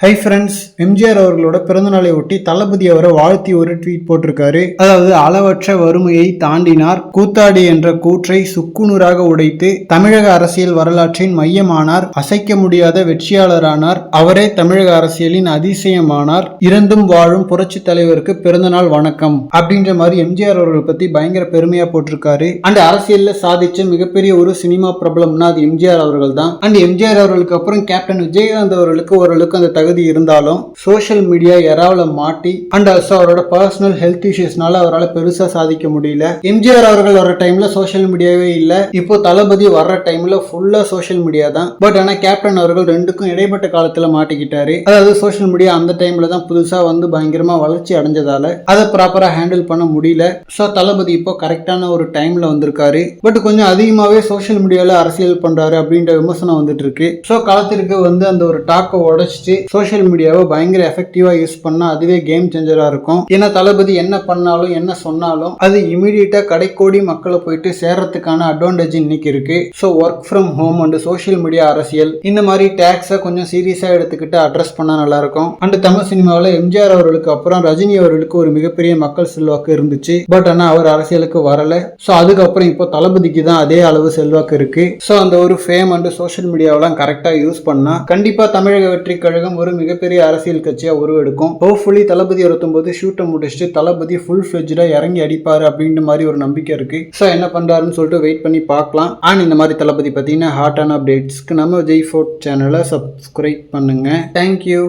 Hi friends, MGR அவர்களோட பிறந்தநாளை ஒட்டி தளபதி அவரை வாழ்த்தி ஒரு ட்வீட் போட்டிருக்காரு. அதாவது, அளவற்ற வறுமையை தாண்டினார், கூத்தாடி என்ற கூற்றை சுக்குநூறாக உடைத்து தமிழக அரசியல் வரலாற்றின் மையமானார், அசைக்க முடியாத வெற்றியாளரானார், அவரே தமிழக அரசியலின் அதிசயமானார், இறந்தும் வாழும் புரட்சி தலைவருக்கு பிறந்தநாள் வணக்கம் அப்படின்ற மாதிரி எம்ஜிஆர் அவர்கள் பத்தி பயங்கர பெருமையா போட்டிருக்காரு. அண்ட் அரசியல்ல சாதிச்ச மிகப்பெரிய ஒரு சினிமா பிரபலம்னா அது எம்ஜிஆர் அவர்கள் தான். அண்ட் எம்ஜிஆர் அவர்களுக்கு அப்புறம் கேப்டன் விஜயகாந்த் அவர்களுக்கு ஓரளவுக்கு அந்த தகுதி இருந்தாலும் சோசியல் மீடியா எராவில மாட்டி அண்ட் ஆல்சோ அவரோட பர்சனல் ஹெல்த் இஷ்யூஸ்னால அவரால் பெருசா சாதிக்க முடியல. எம்ஜிஆர் அவர்கள் வர டைம்ல சோசியல் மீடியாவே இல்ல. இப்போ தளபதி வர்ற டைம்ல ஃபுல்லா சோசியல் மீடியா தான். பட் ஆனா கேப்டன் அவர்கள் ரெண்டுக்கும் இடைப்பட்ட காலத்துல மாட்டிக்கிட்டாரு. அதாவது சோசியல் மீடியா அந்த டைம்ல தான் புதுசா வந்து பயங்கரமா வளர்ச்சி அடைஞ்சதால அதை ப்ராப்பரா ஹேண்டில் பண்ண முடியல. சோ தளபதி இப்போ கரெக்டான ஒரு டைம்ல வந்திருக்காரு. பட் கொஞ்சம் அதிகமாவே சோசியல் மீடியால அரசியல் பண்றாரு அப்படின்ற விமர்சனம் வந்துட்டு இருக்கு. சோ காலத்திற்கு வந்து அந்த ஒரு டாக்கை உடைச்சிட்டு சோசியல் மீடியாவை பயங்கர எஃபெக்டிவா யூஸ் பண்ணா அதுவே கேம் சேஞ்சரா இருக்கும். ஏன்னா தளபதி என்ன பண்ணாலும் என்ன சொன்னாலும் அது இமீடியட்டா கடைக்கோடி மக்களை போயிட்டு சேர்றதுக்கான அட்வான்டேஜ் இன்னைக்கு இருக்கு. So work from home and social media அரசியல் இந்த மாதிரி டேக்ஸை கொஞ்சம் சீரியஸா எடுத்துக்கிட்டு அட்ரஸ் பண்ணா நல்லா இருக்கும். அண்ட் தமிழ் சினிமாவில் எம்ஜிஆர் அவர்களுக்கு அப்புறம் ரஜினி அவர்களுக்கு ஒரு மிகப்பெரிய மக்கள் செல்வாக்கு இருந்துச்சு. பட் ஆனா அவர் அரசியலுக்கு வரல. ஸோ அதுக்கப்புறம் இப்போ தளபதிக்கு தான் அதே அளவு செல்வாக்கு இருக்கு. ஸோ அந்த ஒரு ஃபேம் அண்ட் சோசியல் மீடியாவெல்லாம் கரெக்டா யூஸ் பண்ணா கண்டிப்பா தமிழக வெற்றி கழகம் ஒரு மிகப்பெரிய அரசியல் கட்சியா உருவெடுக்கும். ஹோப்ஃபுல்லி தளபதி 19 ஷூட்டை முடிச்சுட்டு தளபதி ஃபுல் ஃபிளெஜ்டா இறங்கி அடிப்பாரு அப்படின்ற மாதிரி ஒரு நம்பிக்கை இருக்கு. ஸோ என்ன பண்றாருன்னு சொல்லிட்டு வெயிட் பண்ணி பார்க்கலாம். அண்ட் இந்த மாதிரி தளபதி பத்தின ஹாட்டான அப்டேட்ஸ்க்கு நம்ம விஜய் ஃபோர்ட் சேனலை சப்ஸ்கிரைப் பண்ணுங்க. தேங்க்யூ.